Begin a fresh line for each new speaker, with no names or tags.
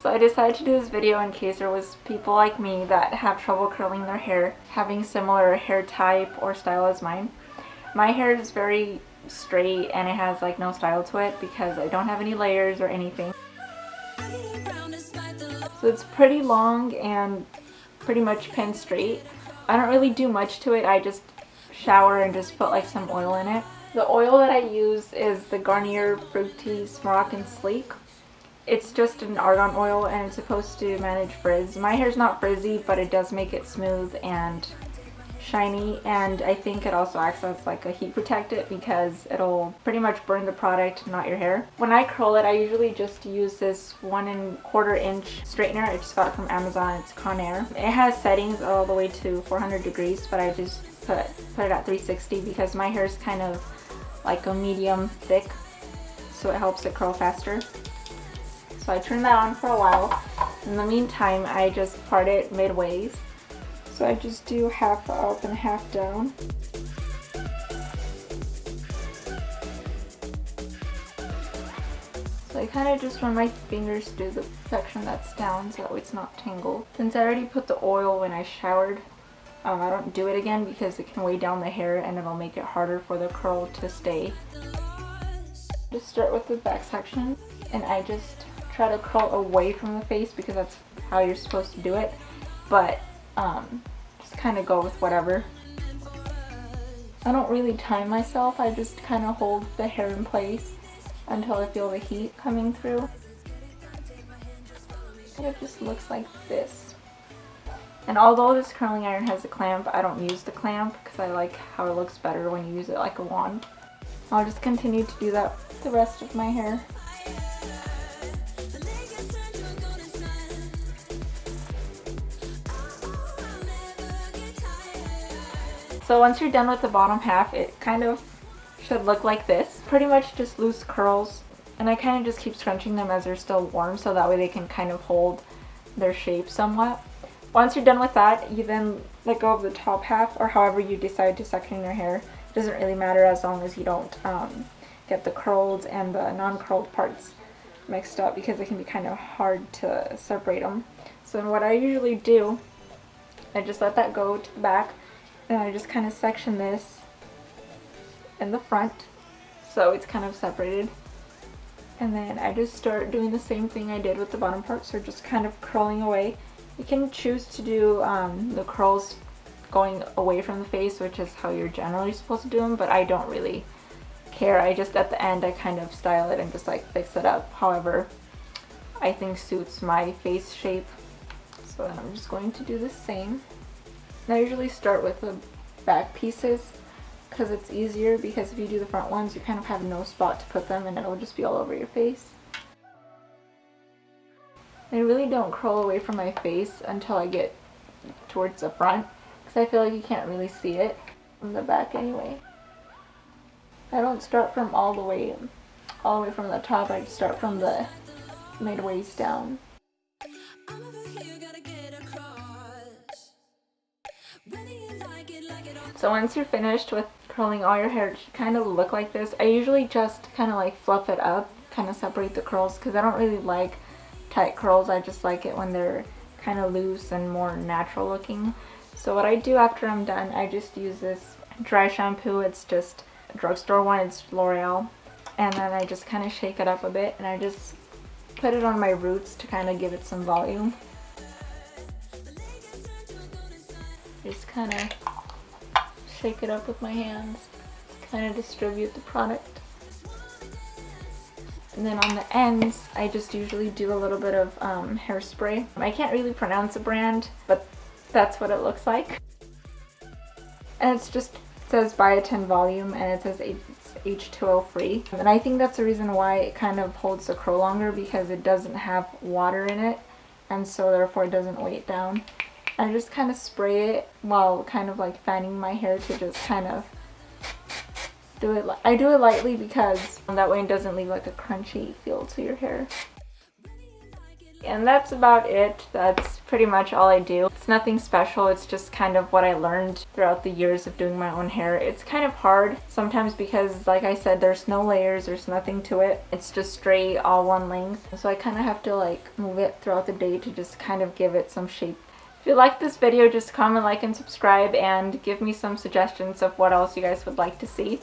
So I decided to do this video in case there was people like me that have trouble curling their hair, having similar hair type or style as mine. My hair is very straight and it has like no style to it because I don't have any layers or anything. So it's pretty long and pretty much pin straight. I don't really do much to it, I just shower and just put like some oil in it. The oil that I use is the Garnier Fructis Moroccan Sleek. It's just an argan oil and it's supposed to manage frizz. My hair's not frizzy, but it does make it smooth and shiny, and I think it also acts as like a heat protectant because it'll pretty much burn the product, not your hair. When I curl it, I usually just use this 1 1/4 inch straightener. I just got it from Amazon. It's Conair. It has settings all the way to 400 degrees, but I just put it at 360 because my hair is kind of like a medium thick, so it helps it curl faster. So I turn that on for a while. In the meantime, I just part it midways. So I just do half up and half down. So I kind of just run my fingers through the section that's down so that way it's not tangled. Since I already put the oil when I showered, I don't do it again because it can weigh down the hair and it'll make it harder for the curl to stay. Just start with the back section and I just try to curl away from the face because that's how you're supposed to do it, but just kind of go with whatever. I don't really time myself, I just kind of hold the hair in place until I feel the heat coming through. And it just looks like this. And although this curling iron has a clamp, I don't use the clamp because I like how it looks better when you use it like a wand. I'll just continue to do that with the rest of my hair. So once you're done with the bottom half, it kind of should look like this. Pretty much just loose curls, and I kind of just keep scrunching them as they're still warm so that way they can kind of hold their shape somewhat. Once you're done with that, you then let go of the top half, or however you decide to section your hair. It doesn't really matter as long as you don't get the curled and the non-curled parts mixed up because it can be kind of hard to separate them. So what I usually do, I just let that go to the back. And I just kind of section this in the front so it's kind of separated. And then I just start doing the same thing I did with the bottom part, so just kind of curling away. You can choose to do the curls going away from the face, which is how you're generally supposed to do them, but I don't really care. I just, at the end, I kind of style it and just like fix it up however I think suits my face shape. So then I'm just going to do the same. I usually start with the back pieces because it's easier, because if you do the front ones you kind of have no spot to put them and it'll just be all over your face. I really don't curl away from my face until I get towards the front because I feel like you can't really see it from the back anyway. I don't start from all the way from the top, I just start from the midways down. So once you're finished with curling all your hair, it should kind of look like this. I usually just kind of like fluff it up, kind of separate the curls because I don't really like tight curls. I just like it when they're kind of loose and more natural looking. So what I do after I'm done, I just use this dry shampoo. It's just a drugstore one, it's L'Oreal. And then I just kind of shake it up a bit and I just put it on my roots to kind of give it some volume. Just kind of shake it up with my hands, kind of distribute the product. And then on the ends, I just usually do a little bit of hairspray. I can't really pronounce the brand, but that's what it looks like. And it's just, it says Biotin Volume and it says it's H2O free. And I think that's the reason why it kind of holds the curl longer, because it doesn't have water in it and so therefore it doesn't weigh it down. I just kind of spray it while kind of like fanning my hair to just kind of do it. I do it lightly because that way it doesn't leave like a crunchy feel to your hair. And that's about it. That's pretty much all I do. It's nothing special, it's just kind of what I learned throughout the years of doing my own hair. It's kind of hard sometimes because, like I said, there's no layers, there's nothing to it. It's just straight, all one length. So I kind of have to like move it throughout the day to just kind of give it some shape. If you like this video, just comment, like, and subscribe, and give me some suggestions of what else you guys would like to see.